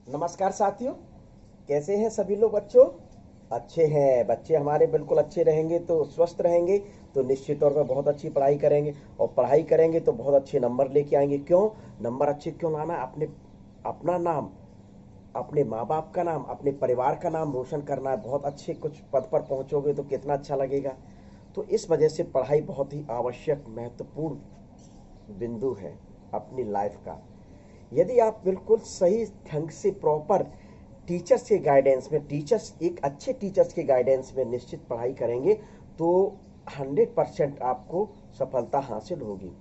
नमस्कार साथियों, कैसे हैं सभी लोग बच्चों। अच्छे हैं बच्चे, हमारे बिल्कुल अच्छे रहेंगे तो स्वस्थ रहेंगे, तो निश्चित तौर पर बहुत अच्छी पढ़ाई करेंगे और पढ़ाई करेंगे तो बहुत अच्छे नंबर लेके आएंगे। क्यों नंबर अच्छे क्यों लाना, अपना नाम, अपने माँ बाप का नाम, अपने परिवार का नाम रोशन करना है। बहुत अच्छे कुछ पद पर पहुंचोगे तो कितना अच्छा लगेगा। तो इस वजह से पढ़ाई बहुत ही आवश्यक महत्वपूर्ण बिंदु है अपनी लाइफ का। यदि आप बिल्कुल सही ढंग से प्रॉपर टीचर्स के गाइडेंस में, टीचर्स एक अच्छे टीचर्स के गाइडेंस में निश्चित पढ़ाई करेंगे तो 100% आपको सफलता हासिल होगी।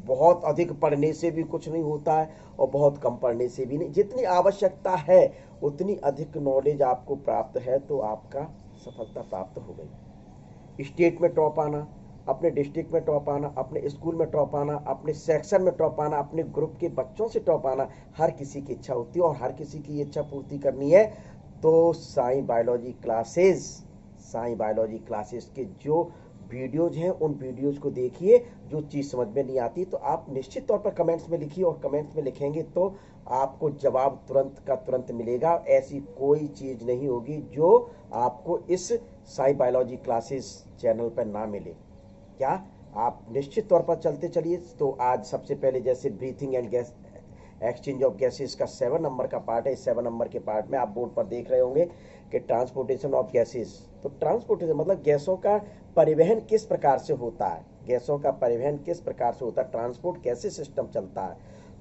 बहुत अधिक पढ़ने से भी कुछ नहीं होता है और बहुत कम पढ़ने से भी नहीं। जितनी आवश्यकता है उतनी अधिक नॉलेज आपको प्राप्त है तो आपका सफलता प्राप्त हो गई। स्टेट में टॉप आना, अपने डिस्ट्रिक्ट में टॉप आना, अपने स्कूल में टॉप आना, अपने सेक्शन में टॉप आना, अपने ग्रुप के बच्चों से टॉप आना, हर किसी की इच्छा होती है और हर किसी की इच्छा पूर्ति करनी है। तो साईं बायोलॉजी क्लासेस के जो वीडियोज हैं उन वीडियोज को देखिए। जो चीज़ समझ में नहीं आती तो आप निश्चित तौर पर कमेंट्स में लिखिए, और कमेंट्स में लिखेंगे तो आपको जवाब तुरंत का तुरंत मिलेगा। ऐसी कोई चीज़ नहीं होगी जो आपको इस साईं बायोलॉजी क्लासेस चैनल पर ना मिले। क्या आप निश्चित तौर पर चलते चलिए। तो आज सबसे पहले जैसे breathing and gas exchange of gases का 7 नंबर का पार्ट है। इस 7 नंबर के पार्ट में आप बोर्ड पर देख रहे होंगे कि ट्रांसपोर्टेशन ऑफ गैसेस। तो ट्रांसपोर्टेशन मतलब गैसों का परिवहन किस प्रकार से होता है, गैसों का परिवहन किस प्रकार से होता है, ट्रांसपोर्ट कैसे सिस्टम चलता है।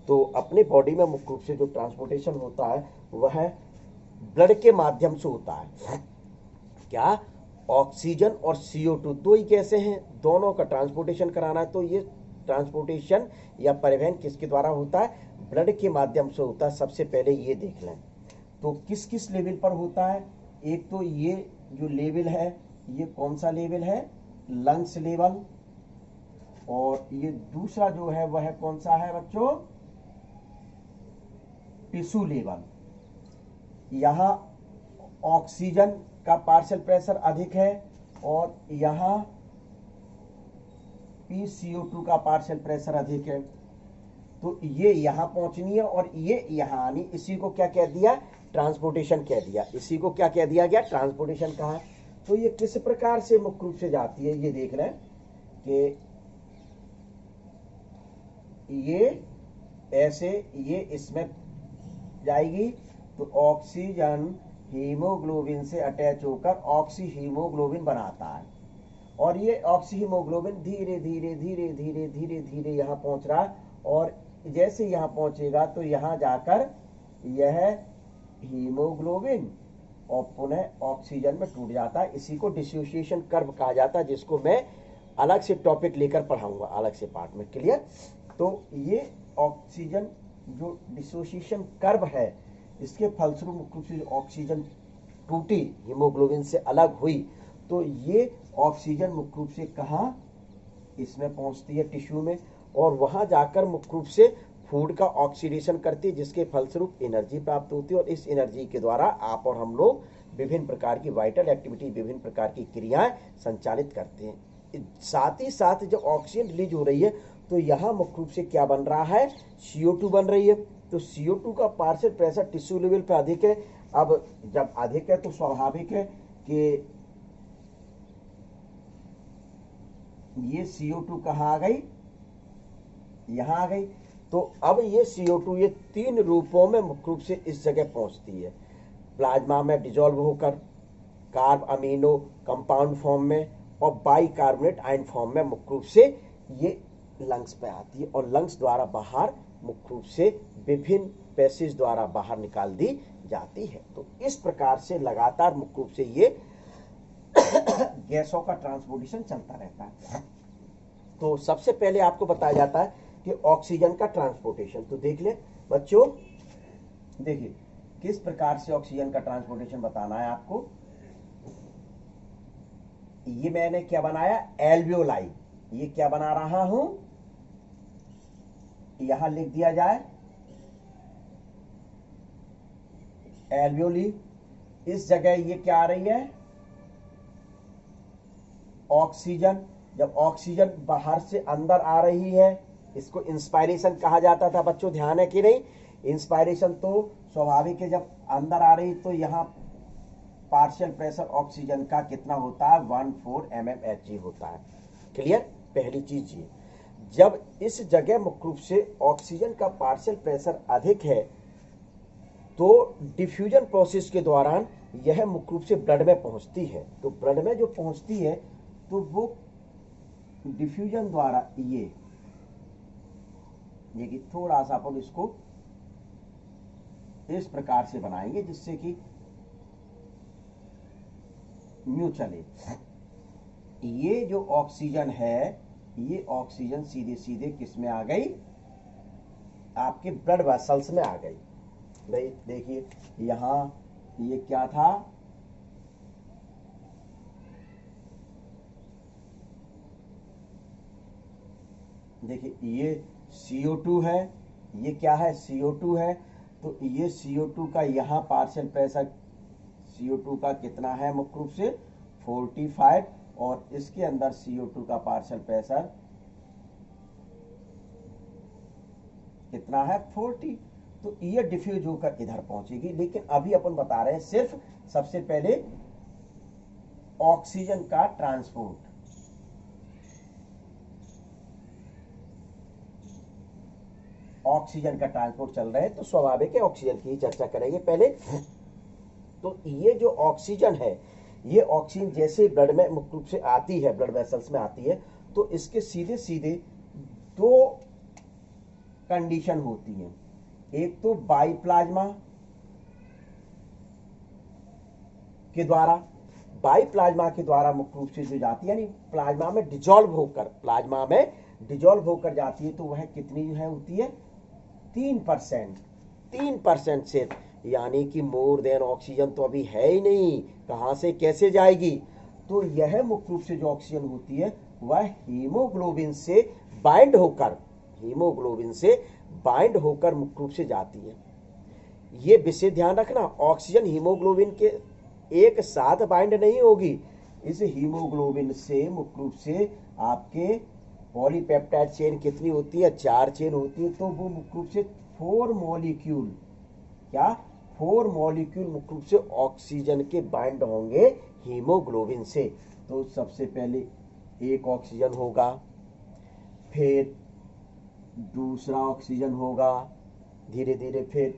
तो अपने बॉडी में मुख्य रूप से जो ट्रांसपोर्टेशन होता है वह ब्लड के माध्यम से होता है। क्या ऑक्सीजन और CO2 दो ही गैसें हैं, दोनों का ट्रांसपोर्टेशन कराना है। तो ये ट्रांसपोर्टेशन या परिवहन किसके द्वारा होता है, ब्लड के माध्यम से होता है। सबसे पहले ये देख लें तो किस किस लेवल पर होता है। एक तो ये जो लेवल है ये कौन सा लेवल है, लंग्स लेवल। और ये दूसरा जो है वह कौन सा है बच्चों, टिश्यू लेवल। यहां ऑक्सीजन का पार्शियल प्रेशर अधिक है और यहां PCO2 का पार्शियल प्रेशर अधिक है। तो ये यहां पहुंचनी है और ये यहां आनी। इसी को क्या कह दिया, ट्रांसपोर्टेशन कह दिया। इसी को क्या कह दिया गया, ट्रांसपोर्टेशन कहा। तो ये किस प्रकार से मुख्य रूप से जाती है, ये देख रहे हैं कि ये ऐसे ये इसमें जाएगी तो ऑक्सीजन हीमोग्लोबिन से अटैच होकर ऑक्सी हीमोग्लोबिन बनाता है। और ये ऑक्सी हीमोग्लोबिन धीरे धीरे धीरे धीरे धीरे धीरे यहाँ पहुंच रहा है। और जैसे यहाँ पहुंचेगा तो यहाँ जाकर यह हीमोग्लोबिन और पुनः ऑक्सीजन में टूट जाता है। इसी को डिसोसिएशन कर्व कहा जाता है, जिसको मैं अलग से टॉपिक लेकर पढ़ाऊंगा अलग से पार्ट में। क्लियर। तो ये ऑक्सीजन जो डिसोसिएशन कर्व है इसके फलस्वरूप मुख्य रूप से ऑक्सीजन टूटी, हीमोग्लोबिन से अलग हुई, तो ये ऑक्सीजन मुख्य रूप से कहाँ, इसमें पहुंचती है टिश्यू में, और वहां जाकर मुख्य रूप से फूड का ऑक्सीडेशन करती है, जिसके फलस्वरूप एनर्जी प्राप्त होती है। और इस एनर्जी के द्वारा आप और हम लोग विभिन्न प्रकार की वाइटल एक्टिविटी, विभिन्न प्रकार की क्रियाएं संचालित करते हैं। साथ ही साथ जब ऑक्सीजन रिलीज हो रही है तो यहाँ मुख्य रूप से क्या बन रहा है, CO2 बन रही है। तो CO2 का पार्शियल प्रेशर टिश्यू लेवल पे अधिक है। अब जब अधिक है तो स्वाभाविक है कि ये CO2 कहाँ आ गई, यहाँ आ गई। तो अब ये CO2 ये 3 रूपों में मुख्य रूप से इस जगह पहुंचती है। प्लाज्मा में डिजोल्व होकर, कार्ब अमीनो कंपाउंड फॉर्म में, और बाइकार्बोनेट आयन फॉर्म में मुख्य रूप से ये लंग्स पे आती है। और लंग्स द्वारा बाहर मुख्य रूप से विभिन्न पैसेज द्वारा बाहर निकाल दी जाती है। तो इस प्रकार से लगातार मुख्य रूप से ये गैसों का ट्रांसपोर्टेशन चलता रहता है। तो सबसे पहले आपको बताया जाता है कि ऑक्सीजन का ट्रांसपोर्टेशन। तो देख ले बच्चों, देखिए किस प्रकार से ऑक्सीजन का ट्रांसपोर्टेशन बताना है आपको। ये मैंने क्या बनाया, एल्वियोलाई। ये क्या बना रहा हूं, यहां लिख दिया जाए एल्वियोली। इस जगह ये क्या आ रही है, ऑक्सीजन। जब ऑक्सीजन बाहर से अंदर आ रही है इसको इंस्पायरेशन कहा जाता था बच्चों, ध्यान है कि नहीं। इंस्पायरेशन तो स्वाभाविक है जब अंदर आ रही तो यहाँ पार्शियल प्रेशर ऑक्सीजन का कितना होता है 14 mmHg होता है। क्लियर? पहली चीज ये, जब इस जगह मुख्य रूप से ऑक्सीजन का पार्शियल प्रेशर अधिक है तो डिफ्यूजन प्रोसेस के दौरान यह मुख्य रूप से ब्लड में पहुंचती है। तो ब्लड में जो पहुंचती है तो वो डिफ्यूजन द्वारा ये कि थोड़ा सा अपन इसको इस प्रकार से बनाएंगे जिससे कि म्यू चले। ये जो ऑक्सीजन है, ये ऑक्सीजन सीधे सीधे किस में आ गई? आपके ब्लड वेसल्स में आ गई। भाई देखिए यहां ये क्या था, देखिए ये CO2 है, ये क्या है? CO2 है। तो ये CO2 का यहाँ पार्शियल प्रेशर CO2 का कितना है मुख्य रूप से 45, और इसके अंदर CO2 का पार्शियल प्रेशर कितना है 40। तो ये डिफ्यूज होकर इधर पहुंचेगी। लेकिन अभी अपन बता रहे हैं सिर्फ सबसे पहले ऑक्सीजन का ट्रांसपोर्ट। ऑक्सीजन का ट्रांसपोर्ट चल रहा है तो स्वाभाविक है ऑक्सीजन की ही चर्चा करेंगे पहले। तो ये जो ऑक्सीजन है, ये ऑक्सीजन जैसे ब्लड में मुख्य रूप से आती है, ब्लड वेसल्स में आती है, तो इसके सीधे सीधे दो कंडीशन होती हैं। एक तो बाईप्लाज्मा के द्वारा, बाईप्लाज्मा के द्वारा मुख्य रूप से जो जाती है, यानी प्लाज्मा में डिजॉल्व होकर जाती है। तो वह कितनी जो है होती है 3%। 3% से, यानी कि मोर देन ऑक्सीजन तो अभी है ही नहीं, कहां से कैसे जाएगी? तो यह मुख्य रूप से जो ऑक्सीजन होती है वह हीमोग्लोबिन से बाइंड होकर मुख्य रूप से जाती है। ये विशेष ध्यान रखना, ऑक्सीजन हीमोग्लोबिन के एक साथ बाइंड नहीं होगी। इस हीमोग्लोबिन से मुख्य रूप से आपके पॉलीपेप्टाइड चेन कितनी होती है? 4 चेन होती है। तो वो मुख्य रूप से 4 मॉलिक्यूल मुख्य रूप से ऑक्सीजन के बाइंड होंगे हीमोग्लोबिन से। तो सबसे पहले एक ऑक्सीजन होगा, फिर दूसरा ऑक्सीजन होगा, धीरे धीरे फिर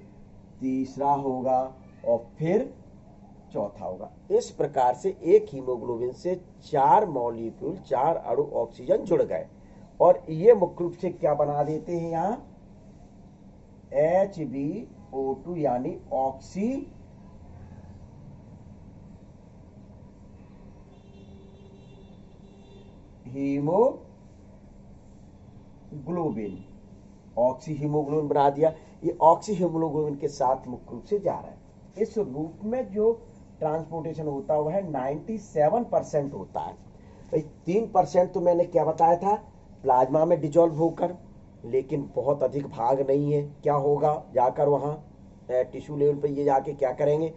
तीसरा होगा और फिर चौथा होगा। इस प्रकार से एक हीमोग्लोबिन से 4 मॉलिक्यूल, 4 अणु ऑक्सीजन जुड़ गए और ये मुख्य रूप से क्या बना देते हैं यहां HbO2, यानी ऑक्सी हीमोग्लोबिन। ऑक्सी हीमोग्लोबिन बना दिया। ये ऑक्सी हीमोग्लोबिन के साथ मुख्य रूप से जा रहा है। इस रूप में जो ट्रांसपोर्टेशन होता है वह 97% होता है। भाई 3% तो मैंने क्या बताया था, प्लाज्मा में डिजॉल्व होकर, लेकिन बहुत अधिक भाग नहीं है। क्या होगा, जाकर वहां टिश्यू लेवल पर ये जाके क्या करेंगे,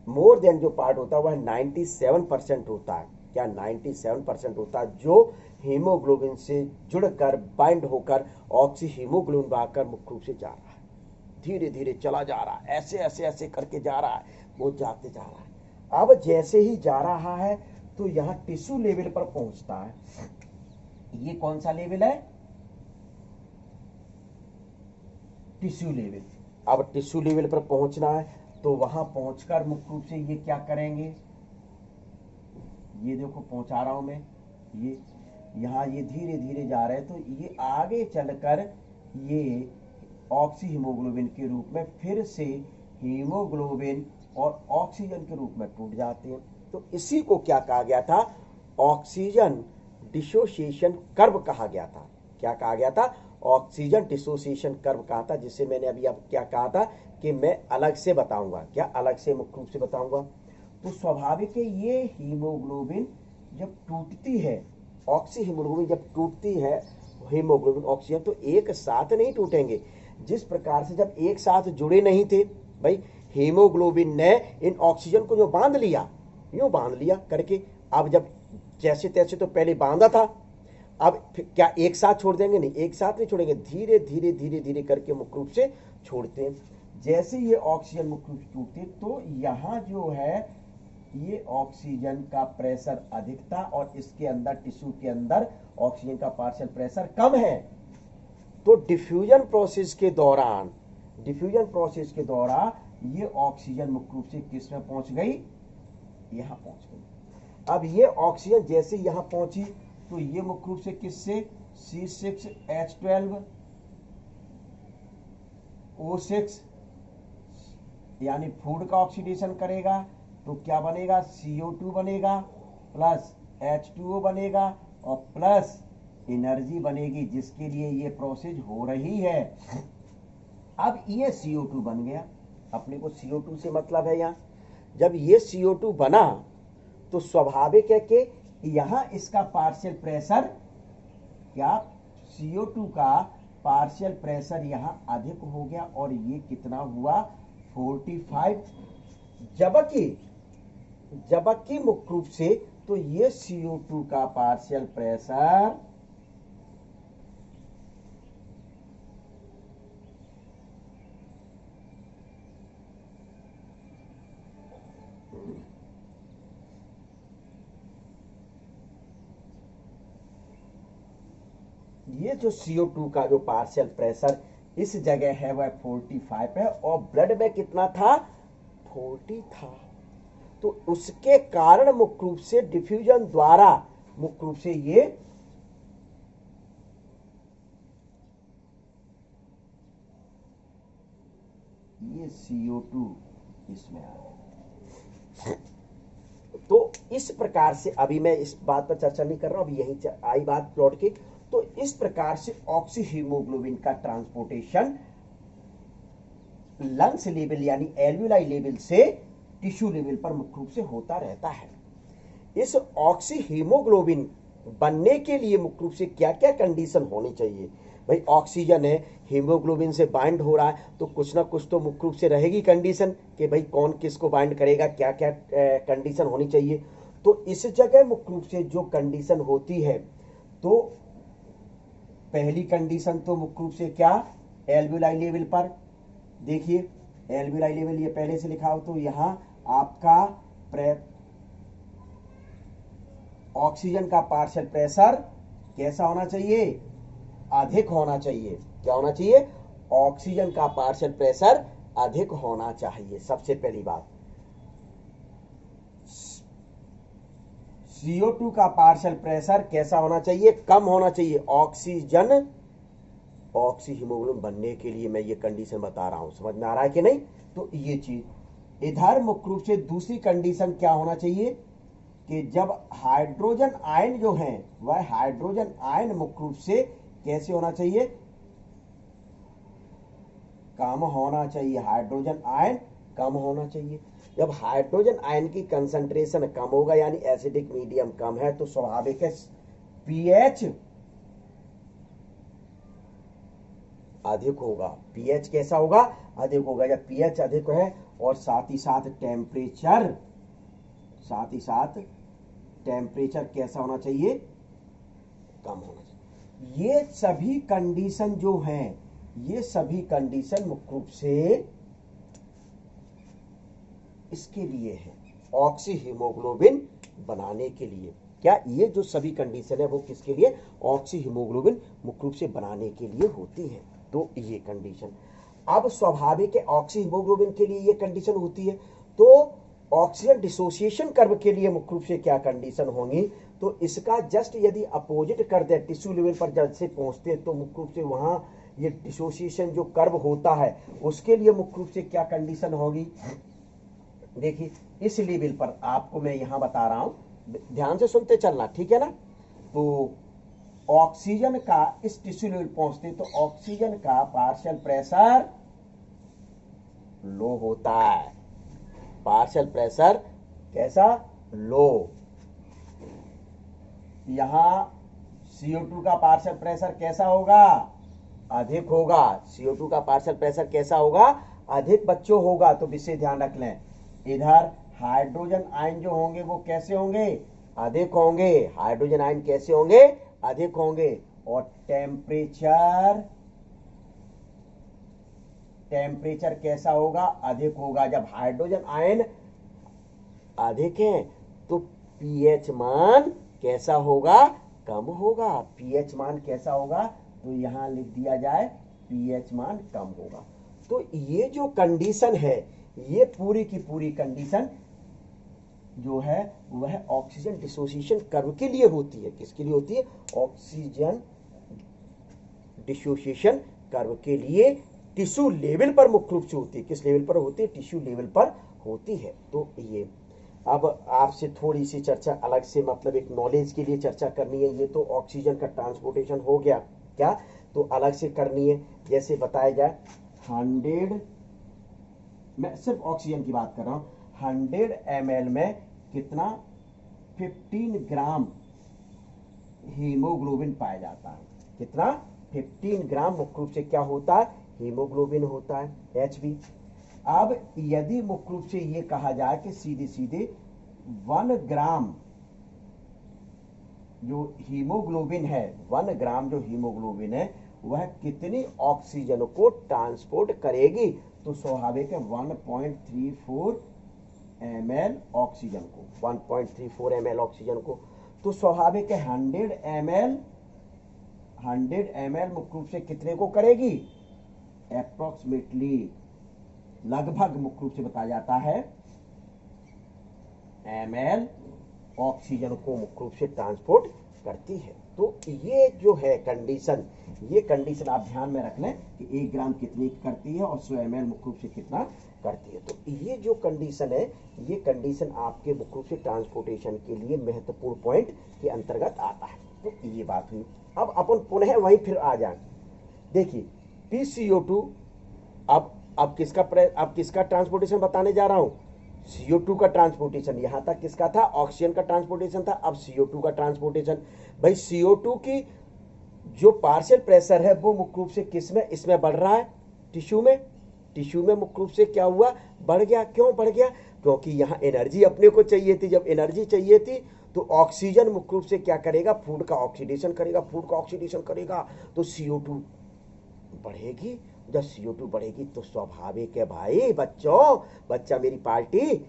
मोर देन जो पार्ट होता है वह 97% होता है। क्या 97% होता है जो हीमोग्लोबिन से जुड़कर बाइंड होकर ऑक्सी हीमोग्लोबिन बनाकर मुख्य रूप से जा रहा है। धीरे धीरे चला जा रहा है, ऐसे ऐसे ऐसे करके जा रहा है, वो जाते जा रहा है। अब जैसे ही जा रहा है तो यहाँ टिश्यू लेवल पर पहुंचता है। ये कौन सा लेवल है? Tissue level. अब टिश्यू लेवल पर पहुंचना है तो वहां पहुंचकर मुख्य रूप से ये क्या करेंगे, ये देखो पहुंचा रहा हूं मैं, ये यहाँ ये धीरे धीरे जा रहे हैं तो ये आगे चलकर ये ऑक्सी हीमोग्लोबिन के रूप में फिर से हीमोग्लोबिन और ऑक्सीजन के रूप में टूट जाते हैं। तो इसी को क्या कहा गया था, ऑक्सीजन डिसोसिएशन कर्व कहा गया था। क्या कहा गया था, ऑक्सीजन डिसोसिएशन कर्व कहा था, जिसे मैंने अभी अब क्या कहा था कि मैं अलग से बताऊंगा। क्या अलग से मुख्य रूप से बताऊंगा। तो स्वाभाविक है ये हीमोग्लोबिन जब टूटती है, ऑक्सी हीमोग्लोबिन जब टूटती है हीमोग्लोबिन ऑक्सीजन, तो एक साथ नहीं टूटेंगे। जिस प्रकार से जब एक साथ जुड़े नहीं थे, भाई हीमोग्लोबिन ने इन ऑक्सीजन को जो बांध लिया, यूं बांध लिया करके, अब जब जैसे तैसे तो पहले बांधा था, अब क्या एक साथ छोड़ देंगे? नहीं, एक साथ नहीं छोड़ेंगे, धीरे धीरे धीरे धीरे करके मुख्य रूप से छोड़ते हैं। जैसे ये ऑक्सीजन मुख्य रूप से टूटते तो यहाँ जो है ये ऑक्सीजन का प्रेशर अधिक था और इसके अंदर टिश्यू के अंदर ऑक्सीजन का पार्शियल प्रेशर कम है। तो डिफ्यूजन प्रोसेस के दौरान ये ऑक्सीजन मुख्य रूप से किस में पहुंच गई, यहां पहुंच गई। अब ये ऑक्सीजन जैसे यहां पहुंची तो ये मुख्य रूप से किससे C6H12O6 यानी फूड का ऑक्सीडेशन करेगा तो क्या बनेगा, CO2 बनेगा प्लस H2O बनेगा और प्लस एनर्जी बनेगी जिसके लिए ये प्रोसेस हो रही है। अब ये CO2 बन गया, अपने को CO2 से मतलब है। यहाँ जब ये CO2 बना तो स्वाभाविक है कि यहां इसका पार्शियल प्रेशर क्या, CO2 का पार्शियल प्रेशर यहां अधिक हो गया और ये कितना हुआ 45, जबकि मुख्य रूप से तो ये CO2 का पार्शियल प्रेशर ये जो CO2 का जो पार्शियल प्रेशर इस जगह है वह 45 है और ब्लड में कितना था 40 था। तो उसके कारण मुख्य रूप से डिफ्यूजन द्वारा मुख्य रूप से ये CO2 इसमें आ गया। तो इस प्रकार से अभी मैं इस बात पर चर्चा नहीं कर रहा हूं, अभी यहीं आई बात प्लॉट की। तो इस प्रकार से ऑक्सी हीमोग्लोबिन का ट्रांसपोर्टेशन लंग्स लेवल यानी एल्वियोलाई लेवल से टिश्यू लेवल पर मुख्य रूप से होता रहता है। इस ऑक्सी हीमोग्लोबिन बनने के लिए मुख्य रूप से क्या क्या कंडीशन होनी चाहिए। भाई ऑक्सीजन है, हीमोग्लोबिन से बाइंड हो रहा है तो कुछ ना कुछ तो मुख्य रूप से रहेगी कंडीशन कि भाई कौन किसको बाइंड करेगा, क्या क्या कंडीशन होनी चाहिए। तो इस जगह मुख्य रूप से जो कंडीशन होती है तो पहली कंडीशन तो मुख्य रूप से क्या, एल्वियोलाई लेवल पर देखिए, एल्वियोलाई लेवल ये पहले से लिखा हो तो यहां आपका ऑक्सीजन का पार्शियल प्रेशर कैसा होना चाहिए, अधिक होना चाहिए। क्या होना चाहिए, ऑक्सीजन का पार्शियल प्रेशर अधिक होना चाहिए। सबसे पहली बात CO2 का पार्शियल प्रेशर कैसा होना चाहिए, कम होना चाहिए। ऑक्सी हीमोग्लोबिन बनने के लिए मैं ये कंडीशन बता रहा हूं, समझ में आ रहा है कि नहीं। तो ये चीज इधर मुख्य रूप से दूसरी कंडीशन क्या होना चाहिए कि जब हाइड्रोजन आयन जो है वह हाइड्रोजन आयन मुख्य रूप से कैसे होना चाहिए, कम होना चाहिए। हाइड्रोजन आयन कम होना चाहिए। जब हाइड्रोजन आयन की कंसंट्रेशन कम होगा यानी एसिडिक मीडियम कम है तो स्वाभाविक है पीएच अधिक होगा। पीएच कैसा होगा, अधिक होगा। जब पीएच अधिक है और साथ ही साथ टेम्परेचर कैसा होना चाहिए, कम होना चाहिए। ये सभी कंडीशन जो हैं, ये सभी कंडीशन मुख्य रूप से इसके लिए है, ऑक्सी हीमोग्लोबिन बनाने के लिए। क्या ये जो सभी कंडीशन है वो किसके लिए, ऑक्सी हीमोग्लोबिन मुख्य रूप से बनाने के लिए होती है। तो ये कंडीशन अब स्वाभाविक है ऑक्सी हीमोग्लोबिन के लिए ये कंडीशन होती है। तो ऑक्सीजन डिसोसिएशन कर्व के लिए मुख्य रूप से क्या कंडीशन होंगी, तो इसका जस्ट यदि अपोजिट कर दे टिश्यू लेवल पर जैसे पहुंचते हैं तो मुख्य रूप से वहां ये डिसोसिएशन जो कर्व होता है उसके लिए मुख्य रूप से क्या कंडीशन होगी। देखिए इस लेवल पर आपको मैं यहां बता रहा हूं, ध्यान से सुनते चलना, ठीक है ना। तो ऑक्सीजन का इस टिश्यू लेवल पहुंचते तो ऑक्सीजन का पार्शियल प्रेशर लो होता है। पार्शियल प्रेशर कैसा, लो। यहां CO2 का पार्शियल प्रेशर कैसा होगा, अधिक होगा। CO2 का पार्शियल प्रेशर कैसा होगा, अधिक बच्चों होगा। तो विशेष ध्यान रख लें, इधर हाइड्रोजन आयन जो होंगे वो कैसे होंगे, अधिक होंगे। हाइड्रोजन आयन कैसे होंगे, अधिक होंगे। और टेम्परेचर टेम्परेचर कैसा होगा, अधिक होगा। जब हाइड्रोजन आयन अधिक है तो पीएच मान कैसा होगा, कम होगा। पीएच मान कैसा होगा, तो यहां लिख दिया जाए पीएच मान कम होगा। तो ये जो कंडीशन है, ये पूरी की पूरी कंडीशन जो है वह ऑक्सीजन डिसोसिएशन कर्व के लिए होती है। किसके लिए होती है, ऑक्सीजन डिसोसिएशन कर्व के लिए टिश्यू लेवल पर मुख्य रूप से होती है। किस लेवल पर होती है, टिश्यू लेवल पर होती है। तो ये अब आपसे थोड़ी सी चर्चा अलग से, मतलब एक नॉलेज के लिए चर्चा करनी है। ये तो ऑक्सीजन का ट्रांसपोर्टेशन हो गया, क्या तो अलग से करनी है। जैसे बताया जाए 100, मैं सिर्फ ऑक्सीजन की बात कर रहा हूं, 100 ml में कितना 15 ग्राम हीमोग्लोबिन पाया जाता है। कितना 15 ग्राम मुख्य रूप से क्या होता है, हीमोग्लोबिन होता है, HB। अब यदि मुख्य रूप से ये कहा जाए कि सीधे सीधे 1 ग्राम जो हीमोग्लोबिन है, 1 ग्राम जो हीमोग्लोबिन है वह कितनी ऑक्सीजन को ट्रांसपोर्ट करेगी, तो स्वाभाविक है 1.34 ml ऑक्सीजन को, 1.34 ml ऑक्सीजन को। तो स्वाभाविक है 100 ml मुख्य रूप से कितने को करेगी, अप्रोक्सीमेटली लगभग मुख्य रूप से बताया जाता है ml ऑक्सीजन को मुख्य रूप से ट्रांसपोर्ट करती है। तो ये जो है कंडीशन, ये कंडीशन आप ध्यान में रख लें कि 1 ग्राम कितनी करती है और 100 ml मुख्य रूप से कितना करती है। तो ये जो कंडीशन है, ये कंडीशन आपके मुख्य रूप से ट्रांसपोर्टेशन के लिए महत्वपूर्ण पॉइंट के अंतर्गत आता है। तो ये बात हुई। अब अपन पुनः वहीं फिर आ जाए। देखिए PCO2, अब किसका ट्रांसपोर्टेशन बताने जा रहा हूं, CO2 का ट्रांसपोर्टेशन। यहां तक किसका था, ऑक्सीजन का ट्रांसपोर्टेशन था। अब CO2 का ट्रांसपोर्टेशन। भाई CO2 की जो पार्शियल प्रेशर है वो मुख्य रूप से किस में, इसमें बढ़ रहा है, टिश्यू में मुख्य रूप से क्या हुआ, बढ़ गया। क्यों बढ़ गया, क्योंकि यहां एनर्जी अपने को चाहिए थी। जब एनर्जी चाहिए थी तो ऑक्सीजन मुख्य रूप से क्या करेगा, फूड का ऑक्सीडेशन करेगा, तो CO2 बढ़ेगी। जब CO2 बढ़ेगी तो स्वाभाविक है भाई बच्चा मेरी पार्टी,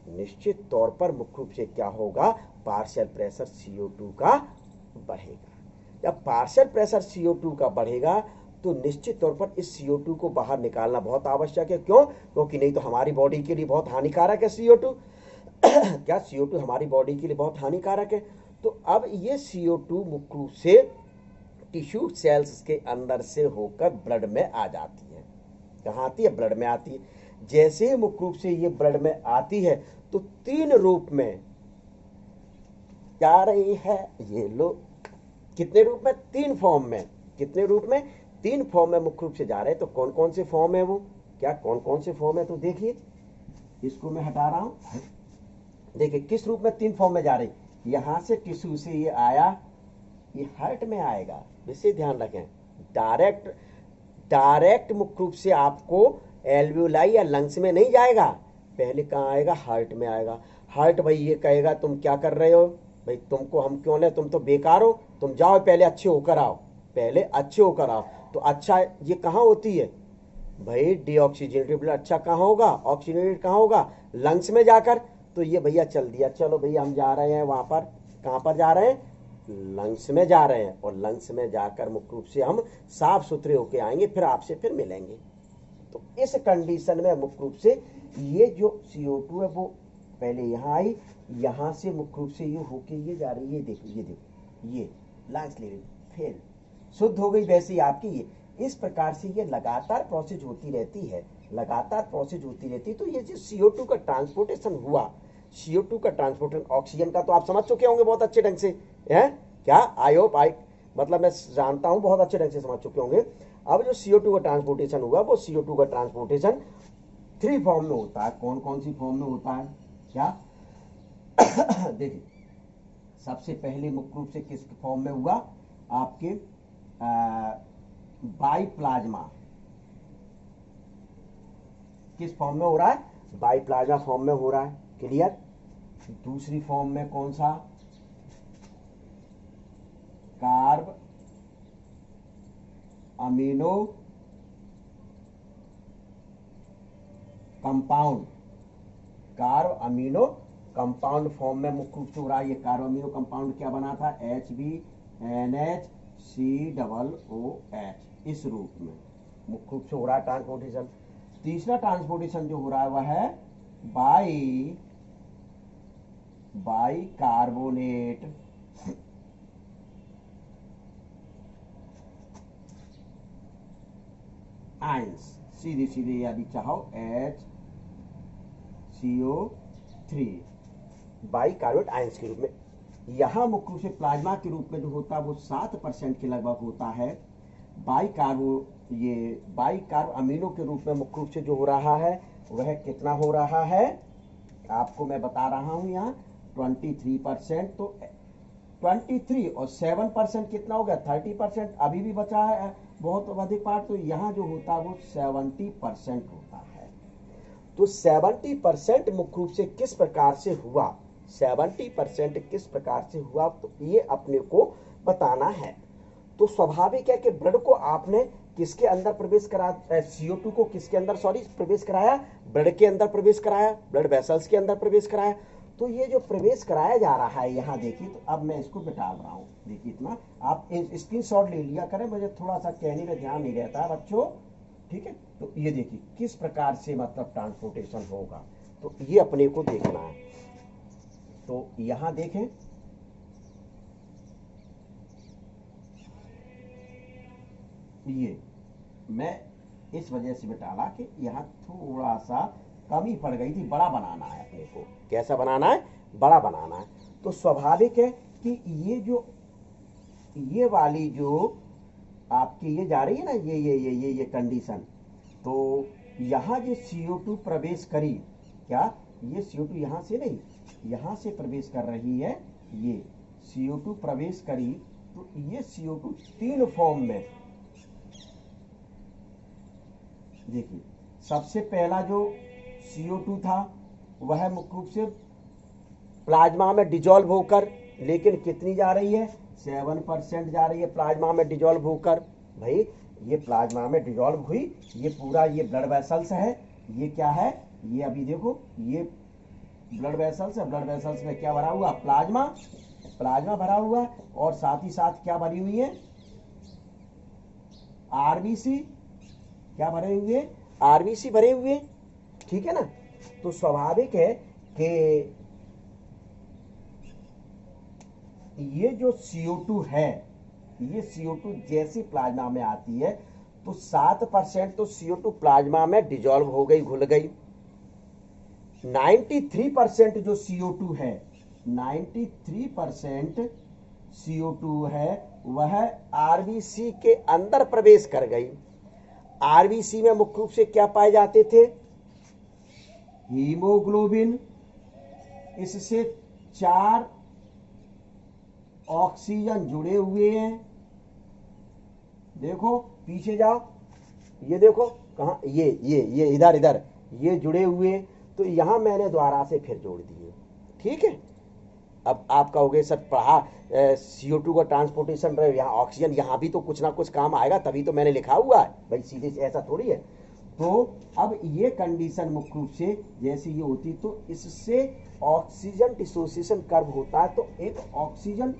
निश्चित तौर पर मुख्य रूप से क्या होगा, पार्शियल प्रेशर CO2 का बढ़ेगा। जब पार्शियल प्रेशर CO2 का बढ़ेगा तो निश्चित तौर पर इस CO2 को बाहर निकालना बहुत आवश्यक है। क्यों, क्योंकि नहीं तो हमारी बॉडी के लिए बहुत हानिकारक है CO2 क्या CO2 हमारी बॉडी के लिए बहुत हानिकारक है। तो अब ये CO2 मुख्य रूप से टिश्यू सेल्स के अंदर से होकर ब्लड में आ जाती है। कहाँ आती है, ब्लड में आती है। जैसे ही मुख्य रूप से ये ब्लड में आती है तो 3 रूप में जा रही है। ये लो, कितने रूप में, 3 फॉर्म में। कितने रूप में, 3 फॉर्म में मुख्य रूप से जा रहे हैं। तो कौन कौन से फॉर्म है वो, क्या कौन कौन से फॉर्म है, तो देखिए इसको मैं हटा रहा हूं। देखिए किस रूप में 3 फॉर्म में जा रही। यहां से टिश्यू से ये आया, ये हार्ट में आएगा, विशेष ध्यान रखें। डायरेक्ट मुख्य रूप से आपको एल्वियोलाई या लंग्स में नहीं जाएगा, पहले कहाँ आएगा, हार्ट में आएगा। हार्ट भाई ये कहेगा तुम क्या कर रहे हो भाई, तुमको हम क्यों ले, तुम तो बेकार हो, तुम जाओ पहले अच्छे होकर आओ, तो अच्छा ये कहाँ होती है भाई, डीऑक्सीजनेटेड ब्लड अच्छा कहाँ होगा, ऑक्सीजनेटेड कहाँ होगा, लंग्स में जाकर। तो ये भैया चल दिया, चलो भैया हम जा रहे हैं वहां पर, कहाँ पर जा रहे हैं, लंग्स में जा रहे हैं। और लंग्स में जाकर मुख्य रूप से हम साफ सुथरे होके आएंगे, फिर आपसे फिर मिलेंगे। तो इस कंडीशन में मुख्य रूप से ये जो CO2 है वो पहले यहाँ आई, यहाँ से मुख्य रूप से ये होके ये जा रही है, ये लंग्स लेवल फिर शुद्ध हो गई। वैसे ही आपकी ये इस प्रकार से ये लगातार प्रोसेस होती रहती है, तो ये जो CO2 का ट्रांसपोर्टेशन हुआ, CO2 का ट्रांसपोर्टेशन, ऑक्सीजन का तो आप समझ चुके होंगे बहुत अच्छे ढंग से, है क्या, आई होप मतलब मैं जानता हूं बहुत अच्छे ढंग से समझ चुके होंगे। अब जो CO2 का ट्रांसपोर्टेशन हुआ, वो CO2 का ट्रांसपोर्टेशन 3 फॉर्म में होता है। कौन कौन सी फॉर्म में होता है, क्या देखिए सबसे पहले मुख्य रूप से किस फॉर्म में हुआ, आपके बाइप्लाज्मा, किस फॉर्म में हो रहा है, बाइप्लाज्मा फॉर्म में हो रहा है, क्लियर। दूसरी फॉर्म में कौन सा, carb amino compound, carb amino compound form में मुख्य रूप से हो रहा है। ये कार्ब अमीनो कंपाउंड क्या बना था, HbNH COOH, इस रूप में मुख्य रूप से हो रहा है ट्रांसपोर्टेशन। तीसरा ट्रांसपोर्टेशन जो हो रहा है वह है बाइकार्बोनेट आयंस, सीधे सीधे यदि चाहो HCO3 बाइकार्बोनेट आयंस के रूप में। यहां मुख्य रूप से प्लाज्मा के रूप में जो होता है वो 7% के लगभग होता है। बाइकार्ब अमीनो के रूप में मुख्य रूप से जो हो रहा है वह कितना हो रहा है, आपको मैं बता रहा हूं यहाँ 23%। तो 23 और 7% कितना हो गया, 30%। अभी भी बचा है बहुत अधिक पार्ट, तो यहाँ जो होता है वो 70% होता है। तो 70% मुख्य रूप से किस प्रकार से हुआ, 70% किस प्रकार से हुआ, तो ये अपने को बताना है। तो स्वाभाविक है कि ब्लड को आपने किसके अंदर प्रवेश करा, CO2 को किसके अंदर प्रवेश कराया, ब्लड के अंदर प्रवेश कराया, ब्लड वेसल्स के अंदर प्रवेश कराया। तो ये जो प्रवेश कराया जा रहा है यहाँ देखिए, तो अब मैं इसको बिठा रहा हूँ, देखिए इतना आप स्क्रीनशॉट ले लिया करें, मुझे थोड़ा सा कहने में ध्यान नहीं रहता है बच्चों, ठीक है। तो ये देखिए किस प्रकार से मतलब ट्रांसपोर्टेशन होगा, तो ये अपने को देखना है। तो यहाँ देखें, ये मैं इस वजह से बिठाला कि यहाँ थोड़ा सा कमी पड़ गई थी, बड़ा बनाना है अपने को। कैसा बनाना है, बड़ा बनाना है। तो स्वाभाविक है कि ये वाली जो आपकी ये जा रही है ना, ये कंडीशन, तो यहाँ जो CO2 प्रवेश करी, क्या ये CO2 यहाँ से नहीं, यहाँ से प्रवेश कर रही है, ये CO2 प्रवेश करी, तो ये CO2 तीन फॉर्म में, देखिए सबसे पहला जो CO2 था वह मुख्य रूप से प्लाज्मा में डिजोल्व होकर, लेकिन कितनी जा रही है, 7% जा रही है प्लाज्मा में डिजोल्व होकर। भाई ये प्लाज्मा में डिजोल्व हुई, ये पूरा ये ब्लड वेसल्स है, ये क्या है, ये अभी देखो ये ब्लड वेसल्स है, ब्लड वेसल्स में क्या भरा हुआ, प्लाज्मा भरा हुआ है, और साथ ही साथ क्या भरी हुई है, RBC, क्या भरे हुए, RBC भरे हुए, ठीक है ना। तो स्वाभाविक है कि ये जो CO2 है, ये CO2 जैसी प्लाज्मा में आती है तो 7% तो CO2 प्लाज्मा में डिजोल्व हो गई, घुल गई। 93% जो CO2 है, 93% CO2 है वह RBC के अंदर प्रवेश कर गई। RBC में मुख्य रूप से क्या पाए जाते थे, हीमोग्लोबिन, इससे 4 ऑक्सीजन जुड़े हुए हैं। देखो पीछे जाओ, ये देखो कहाँ, ये इधर ये जुड़े हुए, तो यहां मैंने द्वारा से फिर जोड़ दिए, ठीक है। अब आप कहोगे सर पढ़ा CO2 का ट्रांसपोर्टेशन रहे, यहाँ ऑक्सीजन, यहाँ भी तो कुछ ना कुछ काम आएगा, तभी तो मैंने लिखा हुआ है भाई, सीधे ऐसा थोड़ी है। तो अब ये कंडीशन मुख्य रूप से जैसे ये होती, तो इससे ऑक्सीजन डिसोसिएशन कर्व होता है, तो एक ऑक्सीजन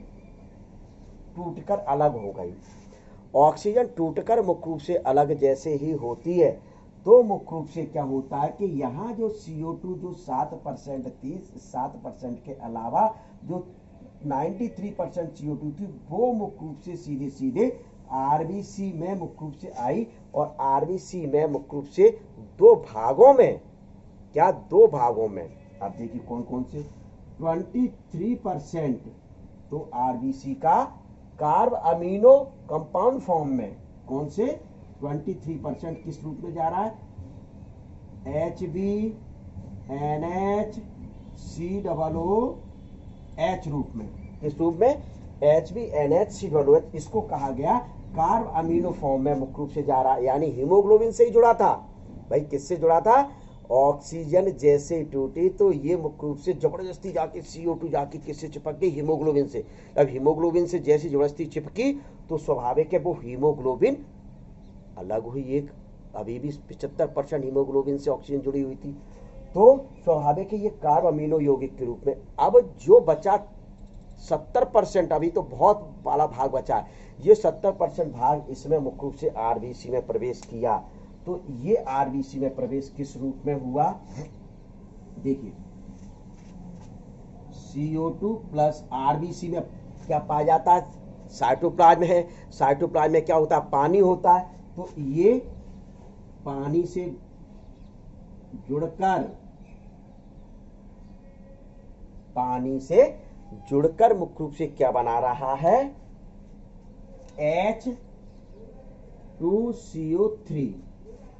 टूटकर अलग हो गई। ऑक्सीजन टूटकर मुख्य रूप से अलग जैसे ही होती है, तो मुख्य रूप से क्या होता है कि यहाँ जो CO2 जो 7% थी, 7% के अलावा जो 93% CO2 थी, वो मुख्य रूप से सीधे सीधे RBC में मुख्य रूप से आई, और RBC में मुख्य रूप से 2 भागों में, क्या 2 भागों में, अब देखिए कौन कौन से, 23% तो RBC का कार्ब अमीनो कंपाउंड फॉर्म में, कौन से 23% किस रूप में जा रहा है, HbNH रूप में, किस रूप में, HbNH, इसको कहा गया कार्ब अमीनो फॉर्म में मुख्य रूप से जा रहा है, यानी हीमोग्लोबिन से ही जुड़ा था। भाई किससे जुड़ा था, ऑक्सीजन जैसे टूटी तो ये मुख्य रूप से जबरदस्ती जाके CO2 जाके किससे चिपक गई, हीमोग्लोबिन से। अब हीमोग्लोबिन से जैसी जबरदस्ती चिपकी तो स्वाभाविक है वो हीमोग्लोबिन अलग हुई एक, अभी भी 75% हीमोग्लोबिन से ऑक्सीजन जुड़ी हुई थी। तो स्वाभाविक है ये कार्ब अमीनो यौगिक के रूप में। अब जो बचा 70%, अभी तो बहुत बड़ा भाग बचा है, ये 70% भाग इसमें मुख्य रूप से आरबीसी में प्रवेश किया। तो ये आरबीसी में प्रवेश किस रूप में हुआ, देखिए CO2 प्लस आरबीसी में क्या पाया जाता है, साइटोप्लाज्म है। साइटोप्लाज्म में क्या होता है, पानी होता है। तो ये पानी से जुड़कर मुख्य रूप से क्या बना रहा है, H2CO3।